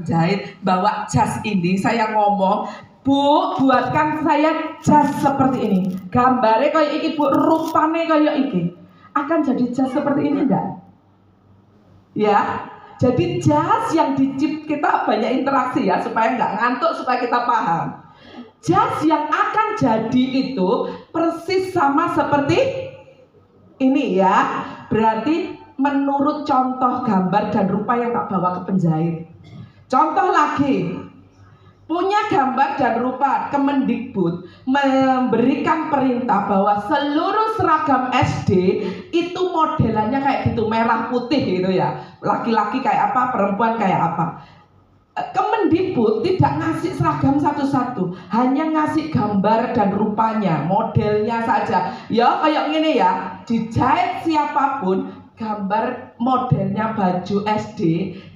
penjahit bawa jas ini, saya ngomong, Bu, buatkan saya jas seperti ini. Gambarnya kayak iki, Bu, rupanya kayak iki. Akan jadi jas seperti ini enggak? Ya, jadi jas yang kita banyak interaksi ya, supaya nggak ngantuk, supaya kita paham. Jas yang akan jadi itu persis sama seperti ini ya. Berarti menurut contoh gambar dan rupa yang tak bawa ke penjahit. Contoh lagi, punya gambar dan rupa, Kemendikbud memberikan perintah bahwa seluruh seragam SD itu modelannya kayak gitu, merah putih gitu ya. Laki-laki kayak apa, perempuan kayak apa. Kemendikbud tidak ngasih seragam satu-satu, hanya ngasih gambar dan rupanya, modelnya saja. Ya kayak gini ya, dijahit siapapun, gambar modelnya baju SD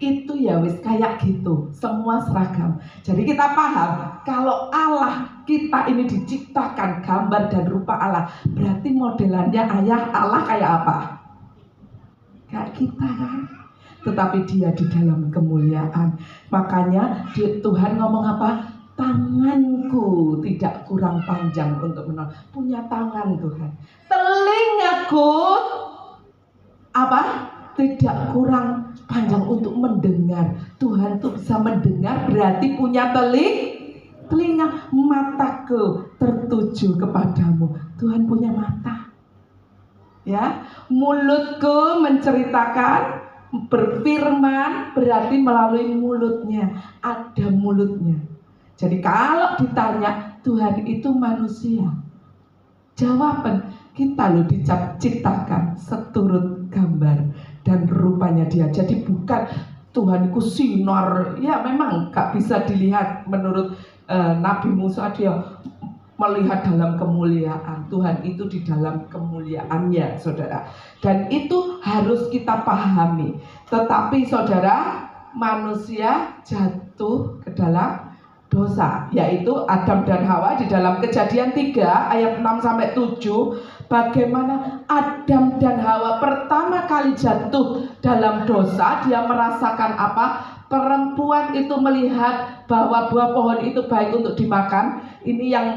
itu ya wis kayak gitu, semua seragam. Jadi kita paham kalau Allah kita ini diciptakan gambar dan rupa Allah, berarti modelannya ayah Allah kayak apa? Kayak kita kan. Tetapi dia di dalam kemuliaan. Makanya Tuhan ngomong apa? Tanganku tidak kurang panjang untuk menolong. Punya tangan Tuhan. Telingaku apa? Tidak kurang panjang untuk mendengar. Tuhan tuh bisa mendengar, berarti punya telinga. Mataku tertuju kepadamu. Tuhan punya mata. Ya, mulutku menceritakan, berfirman, berarti melalui mulutnya. Ada mulutnya. Jadi kalau ditanya Tuhan itu manusia, jawaban kita loh diciptakan seturut gambar dan rupanya dia. Jadi bukan Tuhan itu sinar. Ya memang gak bisa dilihat menurut Nabi Musa, dia melihat dalam kemuliaan. Tuhan itu di dalam kemuliaannya, saudara. Dan itu harus kita pahami. Tetapi saudara, manusia jatuh ke dalam dosa, yaitu Adam dan Hawa di dalam Kejadian 3 ayat 6-7. Bagaimana Adam dan Hawa pertama kali jatuh dalam dosa, dia merasakan apa? Perempuan itu melihat bahwa buah pohon itu baik untuk dimakan. Ini yang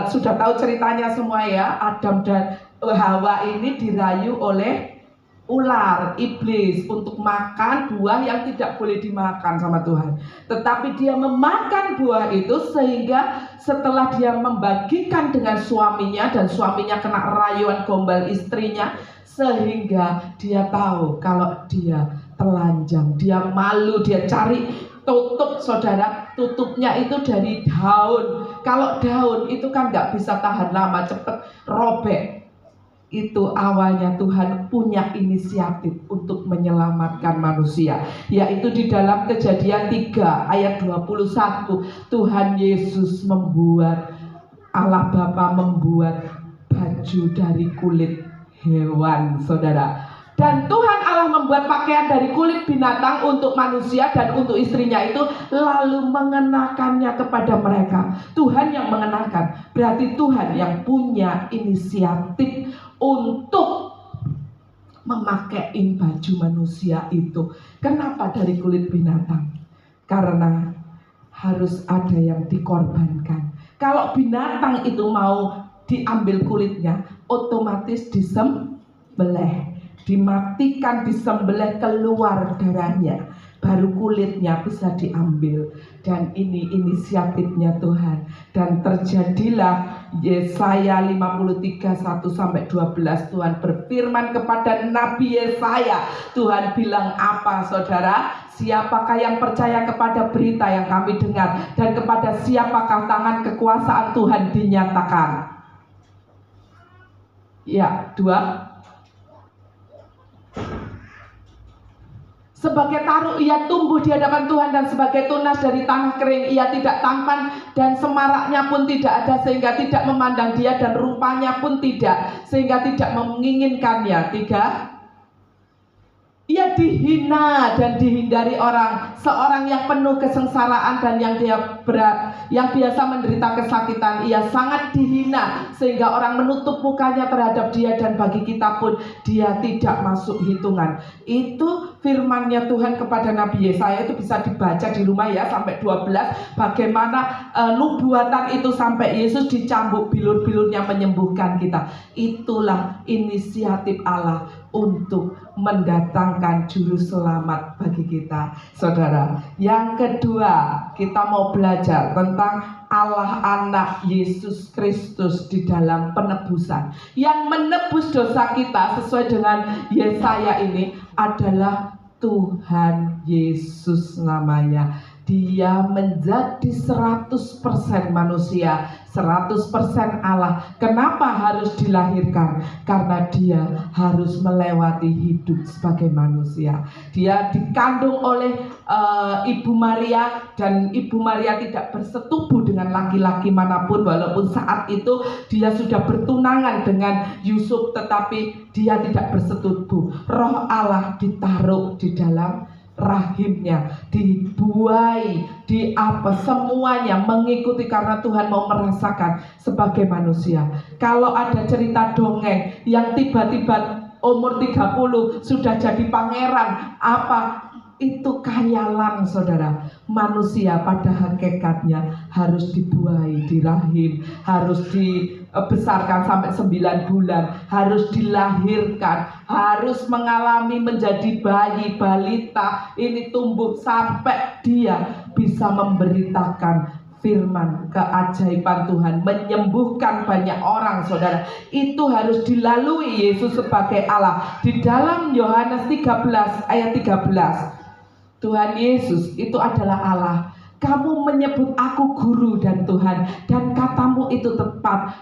sudah tahu ceritanya semua ya. Adam dan Hawa ini dirayu oleh ular, iblis, untuk makan buah yang tidak boleh dimakan sama Tuhan. Tetapi dia memakan buah itu, sehingga setelah dia membagikan dengan suaminya, dan suaminya kena rayuan gombal istrinya, sehingga dia tahu kalau dia telanjang, dia malu, dia cari tutup, saudara. Tutupnya itu dari daun. Kalau daun itu kan nggak bisa tahan lama, cepet robek. Itu awalnya Tuhan punya inisiatif untuk menyelamatkan manusia, yaitu di dalam Kejadian 3 ayat 21. Tuhan Yesus membuat, Allah Bapa membuat baju dari kulit hewan, saudara. Dan Tuhan Allah membuat pakaian dari kulit binatang untuk manusia dan untuk istrinya itu, lalu mengenakannya kepada mereka. Tuhan yang mengenakan, berarti Tuhan yang punya inisiatif untuk memakai baju manusia itu. Kenapa dari kulit binatang? Karena harus ada yang dikorbankan. Kalau binatang itu mau diambil kulitnya, otomatis disembelih, dimatikan, disembelih, keluar darahnya, baru kulitnya bisa diambil. Dan ini inisiatifnya Tuhan. Dan terjadilah Yesaya 53 1-12. Tuhan berfirman kepada Nabi Yesaya. Tuhan bilang apa, saudara? Siapakah yang percaya kepada berita yang kami dengar, dan kepada siapakah tangan kekuasaan Tuhan dinyatakan? Ya, 2. Sebagai taruh ia tumbuh di hadapan Tuhan, dan sebagai tunas dari tanah kering. Ia tidak tampan dan semaraknya pun tidak ada, sehingga tidak memandang dia, dan rupanya pun tidak, sehingga tidak menginginkannya. 3. Ia dihina dan dihindari orang, seorang yang penuh kesengsaraan dan yang biasa menderita kesakitan. Ia sangat dihina sehingga orang menutup mukanya terhadap dia, dan bagi kita pun dia tidak masuk hitungan. Itu firman-Nya Tuhan kepada Nabi Yesaya. Itu bisa dibaca di rumah ya, sampai 12. Bagaimana nubuatan itu sampai Yesus dicambuk, bilur-bilurnya menyembuhkan kita. Itulah inisiatif Allah untuk mendatangkan juru selamat bagi kita, saudara. Yang kedua, kita mau belajar tentang Allah anak Yesus Kristus di dalam penebusan. Yang menebus dosa kita sesuai dengan Yesaya ini adalah Tuhan Yesus namanya. Dia menjadi 100% manusia, 100% Allah. Kenapa harus dilahirkan? Karena dia harus melewati hidup sebagai manusia. Dia dikandung oleh Ibu Maria, dan Ibu Maria tidak bersetubuh dengan laki-laki manapun, walaupun saat itu dia sudah bertunangan dengan Yusuf, tetapi dia tidak bersetubuh. Roh Allah ditaruh di dalam rahimnya, dibuai, semuanya mengikuti karena Tuhan mau merasakan sebagai manusia. Kalau ada cerita dongeng yang tiba-tiba umur 30 sudah jadi pangeran, itu khayalan, saudara. Manusia pada hakikatnya harus dibuai di rahim, harus dibesarkan sampai 9 bulan, harus dilahirkan, harus mengalami menjadi bayi, balita, ini tumbuh sampai dia bisa memberitakan firman keajaiban Tuhan, menyembuhkan banyak orang, saudara. Itu harus dilalui Yesus sebagai Allah. Di dalam Yohanes 13 ayat 13, Tuhan Yesus itu adalah Allah. Kamu menyebut aku guru dan Tuhan, dan katamu itu tepat.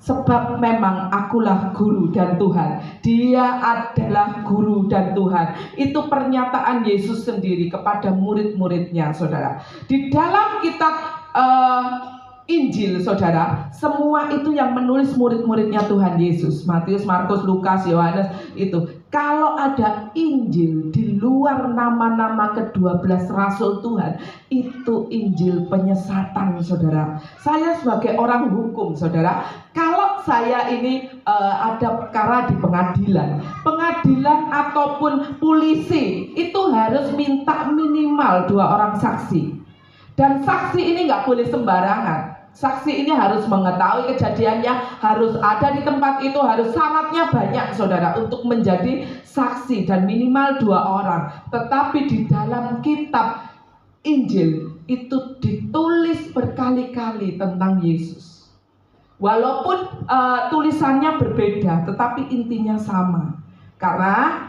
Sebab memang akulah guru dan Tuhan. Dia adalah guru dan Tuhan. Itu pernyataan Yesus sendiri kepada murid-muridnya, saudara. Di dalam kitab Injil, saudara, semua itu yang menulis murid-muridnya Tuhan Yesus. Matius, Markus, Lukas, Yohanes itu. Kalau ada Injil di luar nama-nama ke-12 Rasul Tuhan, itu Injil penyesatan, saudara. Saya sebagai orang hukum, saudara, kalau saya ini ada perkara di pengadilan ataupun polisi, itu harus minta minimal 2 orang saksi. Dan saksi ini nggak boleh sembarangan. Saksi ini harus mengetahui kejadiannya, harus ada di tempat itu, harus syaratnya banyak, saudara, untuk menjadi saksi, dan minimal 2 orang. Tetapi di dalam kitab Injil itu ditulis berkali-kali tentang Yesus. Walaupun tulisannya berbeda, tetapi intinya sama. Karena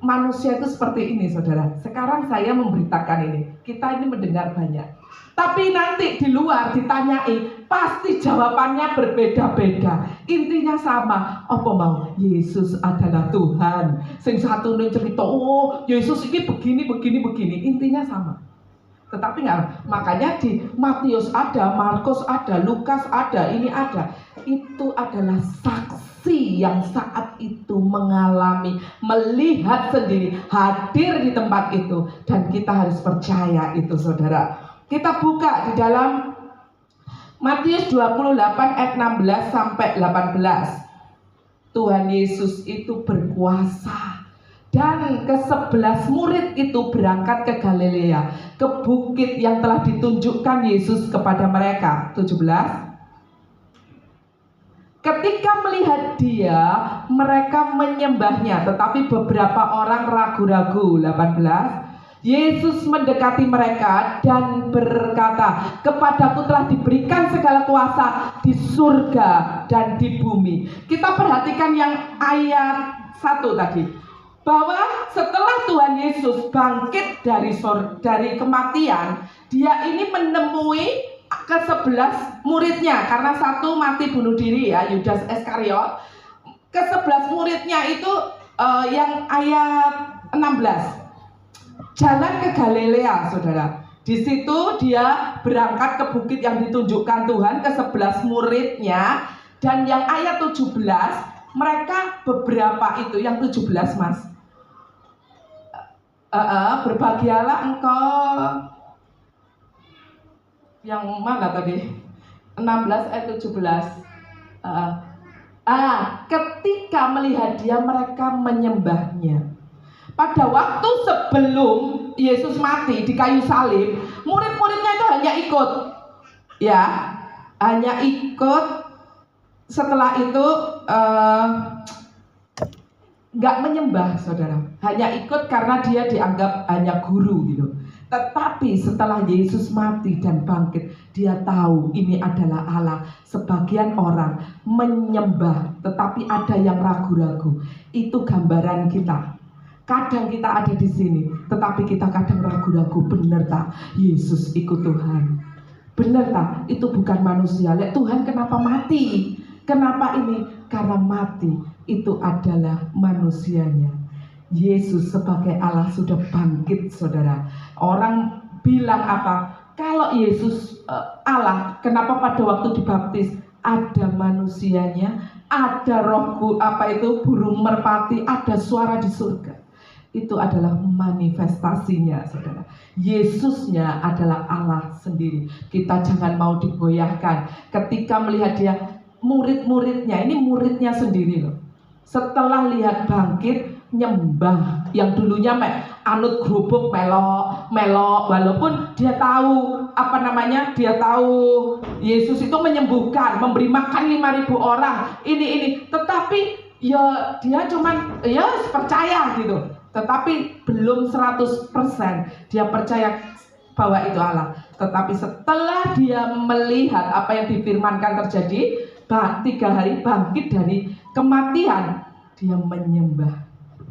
manusia itu seperti ini, saudara. Sekarang saya memberitakan ini, kita ini mendengar banyak, tapi nanti di luar ditanyai, pasti jawabannya berbeda-beda. Intinya sama. Apa mau? Yesus adalah Tuhan. Sing satu nih cerita, oh Yesus ini begini. Intinya sama. Tetapi nggak, makanya di Matius ada, Markus ada, Lukas ada, ini ada. Itu adalah saksi yang saat itu mengalami, melihat sendiri, hadir di tempat itu, dan kita harus percaya itu, saudara. Kita buka di dalam Matius 28 ayat 16 sampai 18. Tuhan Yesus itu berkuasa, dan ke-11 murid itu berangkat ke Galilea, ke bukit yang telah ditunjukkan Yesus kepada mereka. 17. Ketika melihat dia, mereka menyembahnya, tetapi beberapa orang ragu-ragu. 18. Yesus mendekati mereka dan berkata, kepadaku telah diberikan segala kuasa di surga dan di bumi. Kita perhatikan yang ayat 1 tadi, bahwa setelah Tuhan Yesus bangkit dari kematian, dia ini menemui ke-11 muridnya, karena satu mati bunuh diri ya, Yudas Iskariot. Ke-11 muridnya itu yang ayat 16. Jalan ke Galilea, saudara. Di situ dia berangkat ke bukit yang ditunjukkan Tuhan, ke-11 muridnya. Dan yang ayat 17, mereka beberapa itu, yang 17 mas, Berbahagialah engkau, yang mana tadi? 16 ayat 17. Ketika melihat dia, mereka menyembahnya. Pada waktu sebelum Yesus mati di kayu salib, murid-muridnya itu hanya ikut, ya, hanya ikut. Setelah itu nggak menyembah, saudara, hanya ikut karena dia dianggap hanya guru gitu. Tetapi setelah Yesus mati dan bangkit, dia tahu ini adalah Allah. Sebagian orang menyembah, tetapi ada yang ragu-ragu. Itu gambaran kita. Kadang kita ada di sini, tetapi kita kadang ragu-ragu. Benar tak Yesus ikut Tuhan? Benar tak itu bukan manusia? Lihat Tuhan kenapa mati? Kenapa ini? Karena mati itu adalah manusianya. Yesus sebagai Allah sudah bangkit, saudara. Orang bilang apa? Kalau Yesus Allah, kenapa pada waktu dibaptis ada manusianya, ada burung merpati, ada suara di surga? Itu adalah manifestasinya, saudara. Yesusnya adalah Allah sendiri. Kita jangan mau digoyahkan. Ketika melihat dia, murid-muridnya, ini muridnya sendiri loh. Setelah lihat bangkit, nyembah. Yang dulunya anut gerubuk melok, walaupun dia tahu dia tahu Yesus itu menyembuhkan, memberi makan 5.000 orang. Ini, tetapi ya dia cuman percaya gitu. Tetapi belum 100% dia percaya bahwa itu Allah. Tetapi setelah dia melihat apa yang difirmankan terjadi, 3 hari bangkit dari kematian, dia menyembah,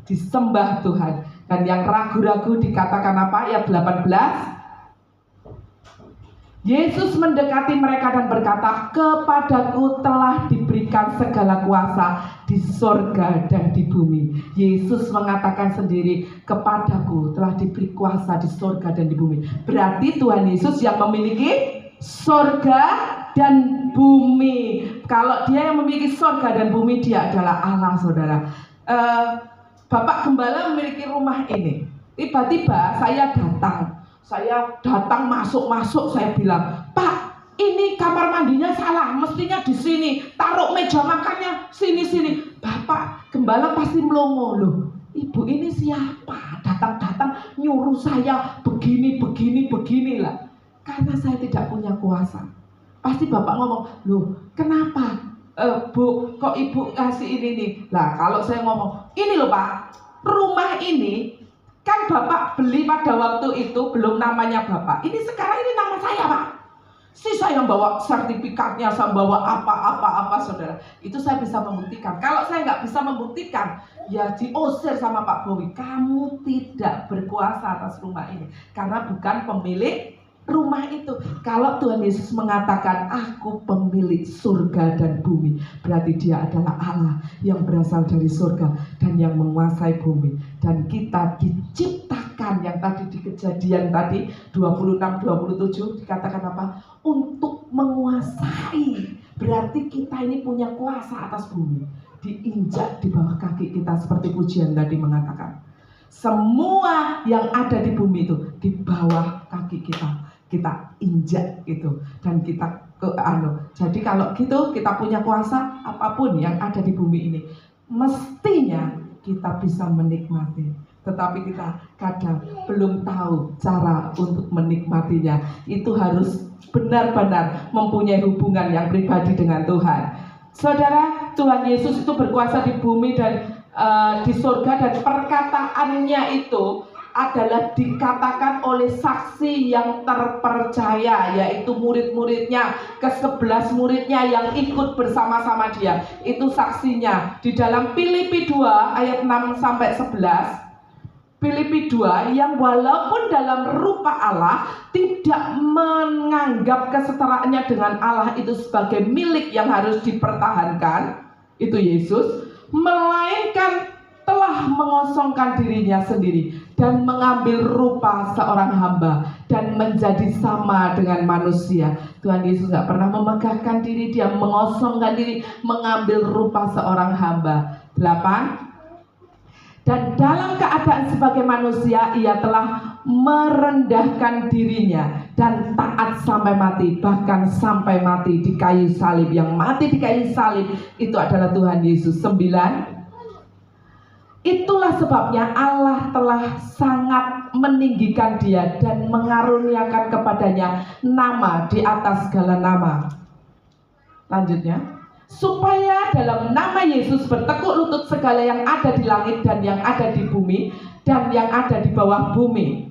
disembah Tuhan. Dan yang ragu-ragu dikatakan apa? Ayat 18. Yesus mendekati mereka dan berkata, kepadaku telah diberikan segala kuasa di sorga dan di bumi. Yesus mengatakan sendiri, kepadaku telah diberi kuasa di sorga dan di bumi. Berarti Tuhan Yesus yang memiliki sorga dan bumi. Kalau dia yang memiliki sorga dan bumi, dia adalah Allah, saudara. Bapak Gembala memiliki rumah ini. Tiba-tiba saya datang masuk, saya bilang, Pak, ini kamar mandinya salah, mestinya di sini, taruh meja makannya sini. Bapak Gembala pasti melongo, loh, ibu ini siapa? Datang nyuruh saya begini lah. Karena saya tidak punya kuasa. Pasti Bapak ngomong, loh, kenapa? Bu, kok ibu kasih ini nih? Lah, kalau saya ngomong, ini loh Pak, rumah ini kan Bapak beli pada waktu itu belum namanya Bapak. Ini sekarang ini nama saya, Pak. Saya yang bawa sertifikatnya, saya bawa apa, saudara. Itu saya bisa membuktikan. Kalau saya nggak bisa membuktikan, ya diusir sama Pak Bowi. Kamu tidak berkuasa atas rumah ini, karena bukan pemilik rumah itu. Kalau Tuhan Yesus mengatakan, aku pemilik surga dan bumi, berarti dia adalah Allah yang berasal dari surga dan yang menguasai bumi. Dan kita diciptakan, yang tadi di Kejadian tadi 26-27 dikatakan apa? Untuk menguasai. Berarti kita ini punya kuasa atas bumi. Diinjak di bawah kaki kita, seperti pujian tadi mengatakan. Semua yang ada di bumi itu di bawah kaki kita injak gitu, dan kita jadi kalau gitu kita punya kuasa. Apapun yang ada di bumi ini mestinya kita bisa menikmati, tetapi kita kadang belum tahu cara untuk menikmatinya. Itu harus benar-benar mempunyai hubungan yang pribadi dengan Tuhan. Saudara, Tuhan Yesus itu berkuasa di bumi dan di surga, dan perkataannya itu adalah dikatakan oleh saksi yang terpercaya, yaitu murid-muridnya, ke-11 muridnya yang ikut bersama-sama dia. Itu saksinya di dalam Filipi 2 ayat 6-11. Filipi 2, yang walaupun dalam rupa Allah tidak menganggap kesetaraannya dengan Allah itu sebagai milik yang harus dipertahankan, itu Yesus, melainkan telah mengosongkan dirinya sendiri dan mengambil rupa seorang hamba dan menjadi sama dengan manusia. Tuhan Yesus gak pernah memegahkan diri, dia mengosongkan diri, mengambil rupa seorang hamba. 8. Dan dalam keadaan sebagai manusia, ia telah merendahkan dirinya dan taat sampai mati, bahkan sampai mati di kayu salib. Yang mati di kayu salib itu adalah Tuhan Yesus. 9. Itulah sebabnya Allah telah sangat meninggikan dia dan mengaruniakan kepadanya nama di atas segala nama. Lanjutnya, supaya dalam nama Yesus bertekuk lutut segala yang ada di langit dan yang ada di bumi dan yang ada di bawah bumi,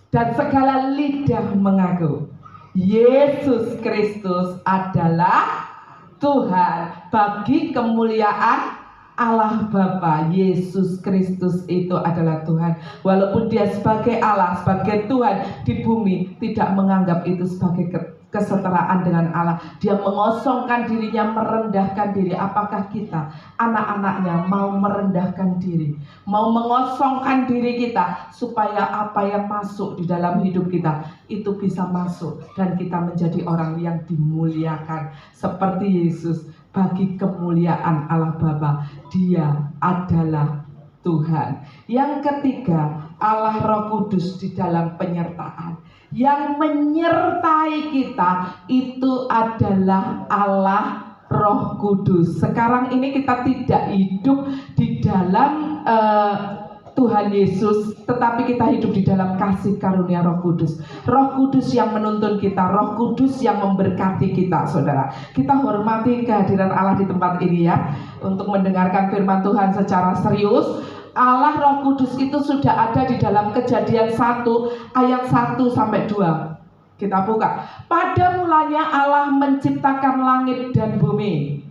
dan segala lidah mengaku Yesus Kristus adalah Tuhan, bagi kemuliaan Allah Bapa. Yesus Kristus itu adalah Tuhan. Walaupun dia sebagai Allah, sebagai Tuhan di bumi, tidak menganggap itu sebagai kesetaraan dengan Allah. Dia mengosongkan dirinya, merendahkan diri. Apakah kita, anak-anaknya, mau merendahkan diri, mau mengosongkan diri kita, supaya apa yang masuk di dalam hidup kita itu bisa masuk dan kita menjadi orang yang dimuliakan seperti Yesus, bagi kemuliaan Allah Bapa. Dia adalah Tuhan. Yang ketiga, Allah Roh Kudus di dalam penyertaan. Yang menyertai kita itu adalah Allah Roh Kudus. Sekarang ini kita tidak hidup di dalam Tuhan Yesus, tetapi kita hidup di dalam kasih karunia Roh Kudus. Roh Kudus yang menuntun kita, Roh Kudus yang memberkati kita, saudara. Kita hormati kehadiran Allah di tempat ini ya, untuk mendengarkan firman Tuhan secara serius. Allah Roh Kudus itu sudah ada di dalam Kejadian 1 ayat 1 sampai 2. Kita buka. Pada mulanya Allah menciptakan langit dan bumi.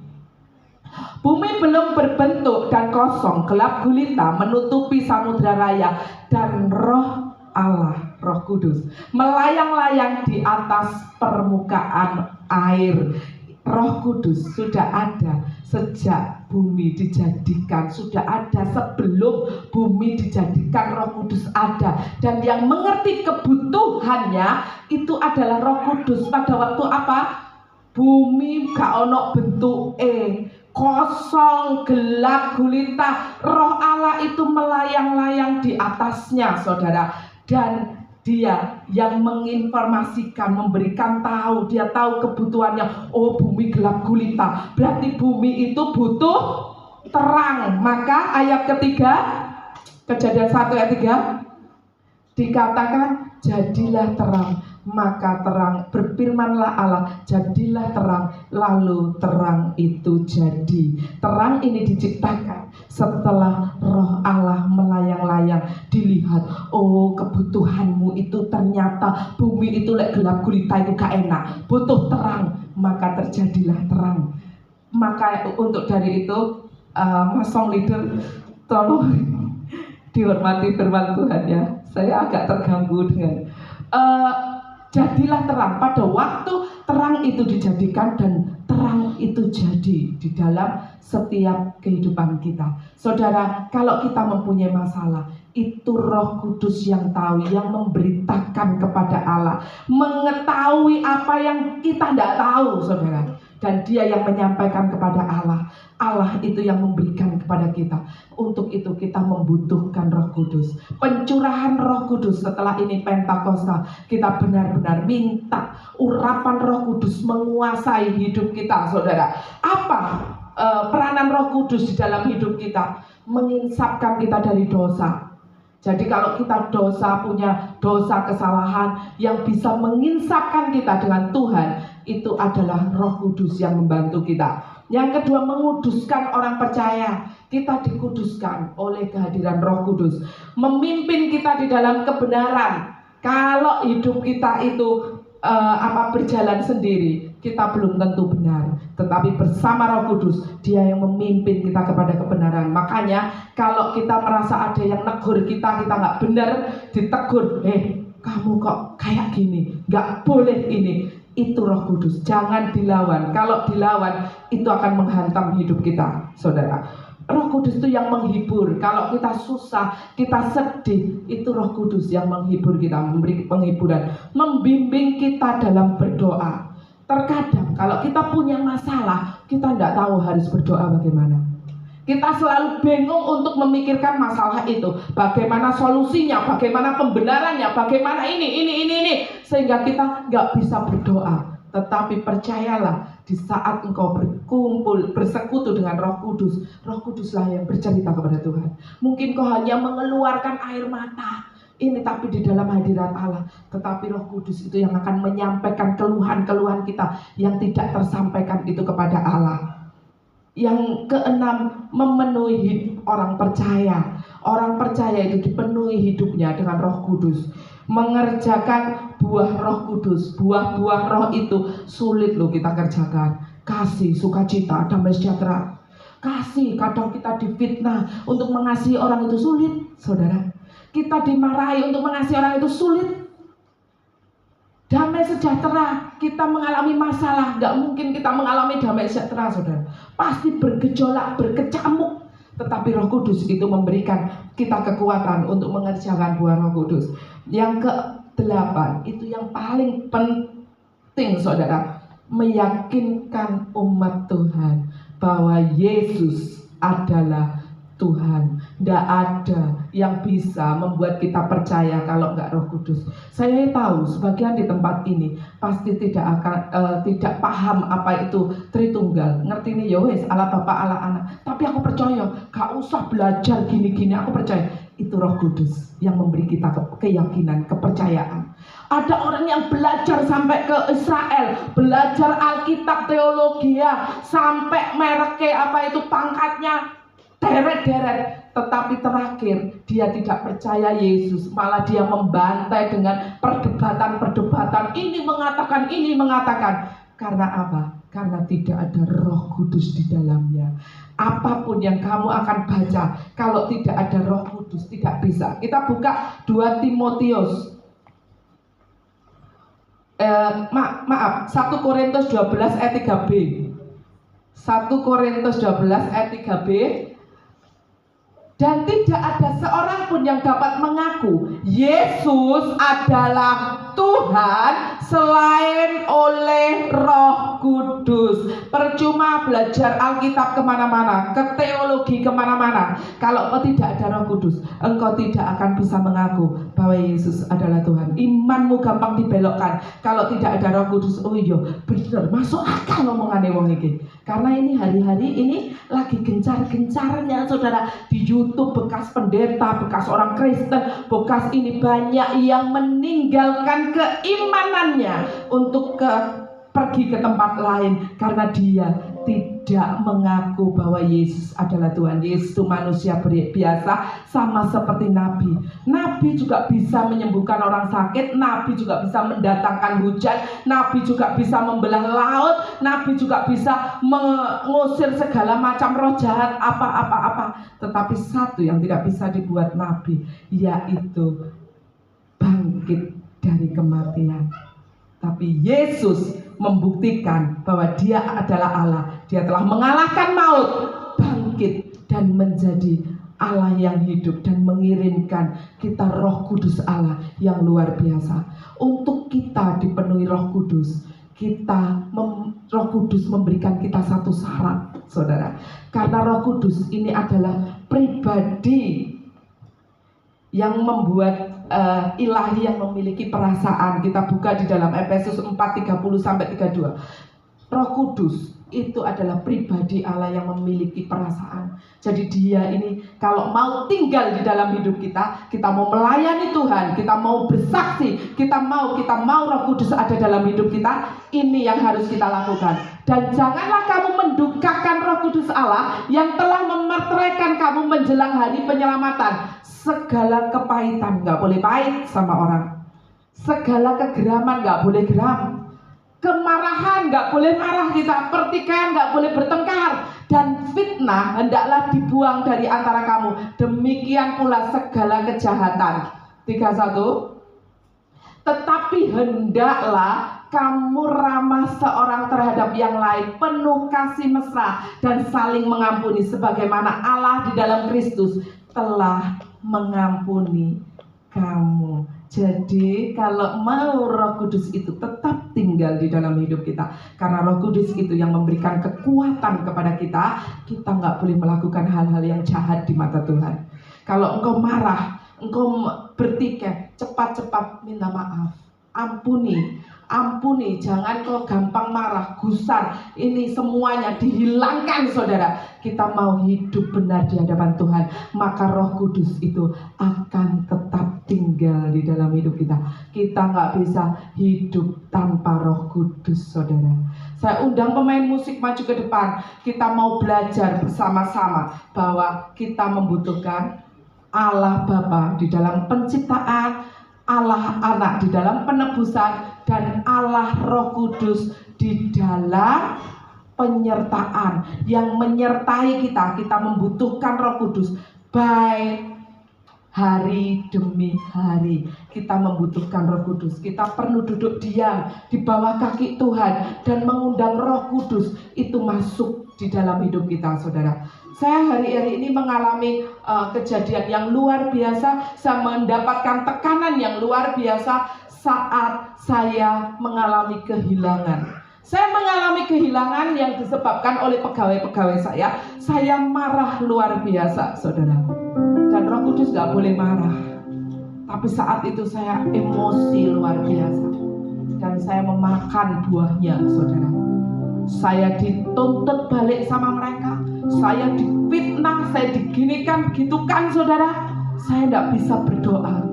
Bumi belum berbentuk dan kosong, gelap gulita menutupi samudra raya, dan Roh Allah, Roh Kudus, melayang-layang di atas permukaan air. Roh Kudus sudah ada sejak bumi dijadikan, sudah ada sebelum bumi dijadikan. Roh Kudus ada, dan yang mengerti kebutuhannya itu adalah Roh Kudus. Pada waktu apa? Bumi gak ono bentuk kosong, gelap gulita, Roh Allah itu melayang-layang di atasnya, saudara. Dan dia yang menginformasikan, memberikan tahu, dia tahu kebutuhannya. Oh, bumi gelap gulita, berarti bumi itu butuh terang. Maka ayat ketiga, Kejadian 1 ayat 3 dikatakan, jadilah terang. Maka terang, berfirmanlah Allah, jadilah terang, lalu terang itu jadi. Terang ini diciptakan setelah Roh Allah melayang-layang, dilihat, oh kebutuhanmu itu ternyata bumi itu gelap gulita itu gak enak, butuh terang, maka terjadilah terang. Maka untuk dari itu Mas Song Leader, tolong dihormati firman Tuhan ya. Saya agak terganggu dengan jadilah terang. Pada waktu terang itu dijadikan, dan terang itu jadi di dalam setiap kehidupan kita. Saudara, kalau kita mempunyai masalah, itu Roh Kudus yang tahu, yang memberitakan kepada Allah, mengetahui apa yang kita tidak tahu, saudara. Dan dia yang menyampaikan kepada Allah. Allah itu yang memberikan kepada kita. Untuk itu kita membutuhkan Roh Kudus. Pencurahan Roh Kudus setelah ini Pentakosta, kita benar-benar minta urapan Roh Kudus menguasai hidup kita, saudara. Apa peranan Roh Kudus di dalam hidup kita? Menginsapkan kita dari dosa. Jadi kalau kita punya dosa, kesalahan, yang bisa menginsapkan kita dengan Tuhan, itu adalah Roh Kudus yang membantu kita. Yang kedua, menguduskan orang percaya. Kita dikuduskan oleh kehadiran Roh Kudus, memimpin kita di dalam kebenaran. Kalau hidup kita itu berjalan sendiri, kita belum tentu benar. Tetapi bersama Roh Kudus, dia yang memimpin kita kepada kebenaran. Makanya kalau kita merasa ada yang negur kita nggak benar, ditegur, kamu kok kayak gini, nggak boleh ini. Itu Roh Kudus, jangan dilawan. Kalau dilawan, itu akan menghantam hidup kita, saudara. Roh Kudus itu yang menghibur. Kalau kita susah, kita sedih, itu Roh Kudus yang menghibur kita, memberi penghiburan, membimbing kita dalam berdoa. Terkadang kalau kita punya masalah, kita tidak tahu harus berdoa bagaimana. Kita selalu bingung untuk memikirkan masalah itu. Bagaimana solusinya, bagaimana pembenarannya, bagaimana ini. Sehingga kita nggak bisa berdoa. Tetapi percayalah, di saat engkau berkumpul, bersekutu dengan Roh Kuduslah yang bercerita kepada Tuhan. Mungkin kau hanya mengeluarkan air mata, tapi di dalam hadirat Allah. Tetapi Roh Kudus itu yang akan menyampaikan keluhan-keluhan kita yang tidak tersampaikan itu kepada Allah. Yang keenam, memenuhi hidup orang percaya. Orang percaya itu dipenuhi hidupnya dengan Roh Kudus, mengerjakan buah Roh Kudus. Buah-buah Roh itu sulit loh kita kerjakan. Kasih, sukacita, damai sejahtera. Kasih, kadang kita difitnah, untuk mengasihi orang itu sulit, saudara. Kita dimarahi, untuk mengasihi orang itu sulit. Damai sejahtera, kita mengalami masalah, gak mungkin kita mengalami damai sejahtera, saudara. Pasti bergejolak, berkecamuk. Tetapi Roh Kudus itu memberikan kita kekuatan untuk mengerjakan buah Roh Kudus. Yang ke-8, itu yang paling penting, saudara. Meyakinkan umat Tuhan bahwa Yesus adalah Tuhan. Tidak ada yang bisa membuat kita percaya kalau enggak Roh Kudus. Saya tahu sebagian di tempat ini pasti tidak paham apa itu Tritunggal. Ngerti nih, yowes, Allah Bapa, Allah Anak. Tapi aku percaya, gak usah belajar gini-gini. Aku percaya itu Roh Kudus yang memberi kita keyakinan, kepercayaan. Ada orang yang belajar sampai ke Israel, belajar Alkitab, teologia, sampai mereknya apa itu pangkatnya deret-deret, tetapi terakhir dia tidak percaya Yesus, malah dia membantai dengan perdebatan. Ini mengatakan. Karena apa? Karena tidak ada Roh Kudus di dalamnya. Apapun yang kamu akan baca, kalau tidak ada Roh Kudus tidak bisa. Kita buka 2 Timotius 1 Korintus 12 ayat 3b. 1 Korintus 12 ayat 3b. Dan tidak ada seorang pun yang dapat mengaku Yesus adalah Tuhan selain oleh Roh Kudus. Percuma belajar Alkitab kemana-mana, ke teologi kemana-mana, kalau engkau tidak ada Roh Kudus, engkau tidak akan bisa mengaku bahwa Yesus adalah Tuhan. Imanmu gampang dibelokkan kalau tidak ada Roh Kudus. Oh iya, benar, masuk akal ngomongannya wong iki. Karena ini hari-hari ini lagi gencar-gencarnya, saudara, di YouTube bekas pendeta, bekas orang Kristen, bekas ini banyak yang meninggalkan keimanannya untuk pergi ke tempat lain karena dia tidak mengaku bahwa Yesus adalah Tuhan. Yesus itu manusia biasa, sama seperti Nabi. Nabi juga bisa menyembuhkan orang sakit, Nabi juga bisa mendatangkan hujan, Nabi juga bisa membelah laut, Nabi juga bisa mengusir segala macam roh jahat, apa. Tetapi satu yang tidak bisa dibuat Nabi, yaitu bangkit dari kematian. Tapi Yesus membuktikan bahwa dia adalah Allah. Dia telah mengalahkan maut, bangkit dan menjadi Allah yang hidup dan mengirimkan kita Roh Kudus Allah yang luar biasa. Untuk kita dipenuhi Roh Kudus, Roh Kudus memberikan kita satu syarat, saudara. Karena Roh Kudus ini adalah pribadi yang membuat ilahi yang memiliki perasaan. Kita buka di dalam Efesus 4:30-32. Roh Kudus itu adalah pribadi Allah yang memiliki perasaan. Jadi dia ini kalau mau tinggal di dalam hidup kita, kita mau melayani Tuhan, kita mau bersaksi, kita mau Roh Kudus ada dalam hidup kita, ini yang harus kita lakukan. Dan janganlah kamu mendukakan Roh Kudus Allah yang telah memeteraikan kamu menjelang hari penyelamatan. Segala kepahitan gak boleh pahit sama orang, segala kegeraman gak boleh geram, kemarahan gak boleh marah kita, pertikaian gak boleh bertengkar, dan fitnah hendaklah dibuang dari antara kamu. Demikian pula segala kejahatan. 31. Tetapi hendaklah kamu ramah seorang terhadap yang lain, penuh kasih mesra dan saling mengampuni, sebagaimana Allah di dalam Kristus telah mengampuni kamu. Jadi kalau mau Roh Kudus itu tetap tinggal di dalam hidup kita, karena Roh Kudus itu yang memberikan kekuatan kepada kita, kita nggak boleh melakukan hal-hal yang jahat di mata Tuhan. Kalau engkau marah, engkau bertikai, cepat-cepat minta maaf, ampuni, jangan kau gampang marah, gusar. Ini semuanya dihilangkan, saudara. Kita mau hidup benar di hadapan Tuhan, maka Roh Kudus itu akan tetap tinggal di dalam hidup kita. Kita nggak bisa hidup tanpa Roh Kudus, saudara. Saya undang pemain musik maju ke depan. Kita mau belajar bersama-sama bahwa kita membutuhkan Allah Bapa di dalam penciptaan, Allah Anak di dalam penebusan, dan Allah Roh Kudus di dalam penyertaan yang menyertai kita. Kita membutuhkan Roh Kudus baik hari demi hari. Kita membutuhkan Roh Kudus. Kita perlu duduk diam di bawah kaki Tuhan dan mengundang Roh Kudus itu masuk di dalam hidup kita, saudara. Saya hari-hari ini mengalami kejadian yang luar biasa. Saya mendapatkan tekanan yang luar biasa saat saya mengalami kehilangan. Saya mengalami kehilangan yang disebabkan oleh pegawai-pegawai saya. Saya marah luar biasa, saudara. Dan Roh Kudus gak boleh marah. Tapi saat itu saya emosi luar biasa. Dan saya memakan buahnya, saudara. Saya dituntut balik sama mereka. Saya difitnah, saya diginikan, gitukan, saudara. Saya tidak bisa berdoa.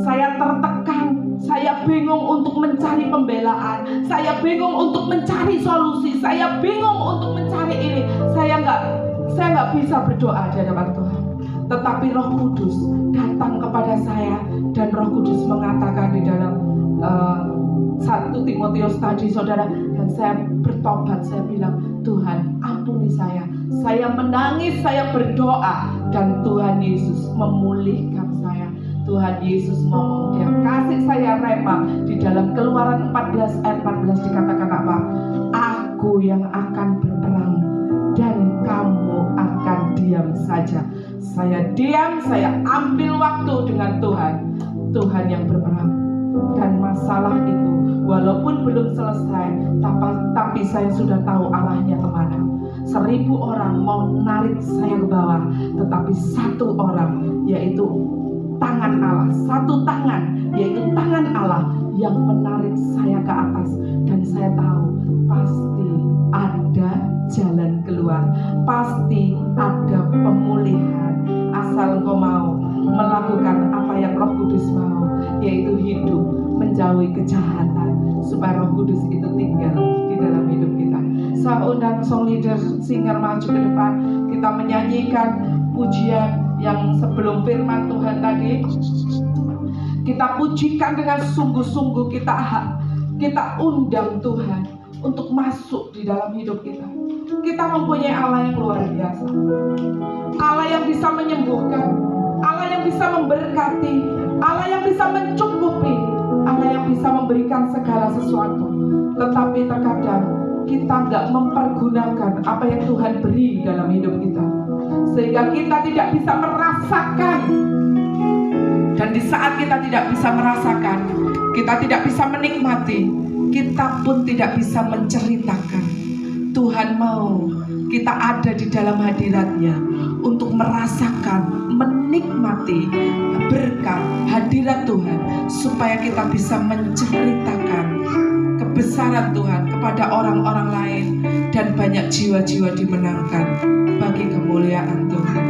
Saya tertekan. Saya bingung untuk mencari pembelaan. Saya bingung untuk mencari solusi. Saya bingung untuk mencari ini. Saya nggak bisa berdoa di hadapan Tuhan. Tetapi Roh Kudus datang kepada saya, dan Roh Kudus mengatakan di dalam 1 Timotius tadi, saudara, dan saya bertobat. Saya bilang, Tuhan ampuni saya. Saya menangis, saya berdoa, dan Tuhan Yesus memulihkan saya. Tuhan Yesus ngomong, dia kasih saya rema. Di dalam Keluaran 14 ayat 14 dikatakan apa? Aku yang akan berperang dan kamu akan diam saja. Saya diam, saya ambil waktu dengan Tuhan. Tuhan yang berperang. Dan masalah itu walaupun belum selesai, tapi saya sudah tahu arahnya kemana. 1000 orang mau narik saya ke bawah, tetapi satu orang, yaitu tangan Allah, satu tangan, yaitu tangan Allah yang menarik saya ke atas. Dan saya tahu pasti ada jalan keluar, pasti ada pemulihan, asal engkau mau melakukan apa yang Roh Kudus mau, yaitu hidup menjauhi kejahatan, supaya Roh Kudus itu tinggal di dalam hidup kita. Saya undang song leader, singer maju ke depan. Kita menyanyikan pujian yang sebelum firman Tuhan tadi. Kita pujikan dengan sungguh-sungguh. Kita undang Tuhan untuk masuk di dalam hidup kita. Kita mempunyai Allah yang luar biasa, Allah yang bisa menyembuhkan, Allah yang bisa memberkati, Allah yang bisa mencukupi, Allah yang bisa memberikan segala sesuatu. Tetapi terkadang kita nggak mempergunakan apa yang Tuhan beri dalam hidup kita, sehingga kita tidak bisa merasakan. Dan di saat kita tidak bisa merasakan, kita tidak bisa menikmati, kita pun tidak bisa menceritakan. Tuhan mau kita ada di dalam hadirat-Nya untuk merasakan, menikmati berkat hadirat Tuhan, supaya kita bisa menceritakan kebesaran Tuhan kepada orang-orang lain, dan banyak jiwa-jiwa dimenangkan bagi kemuliaan Tuhan.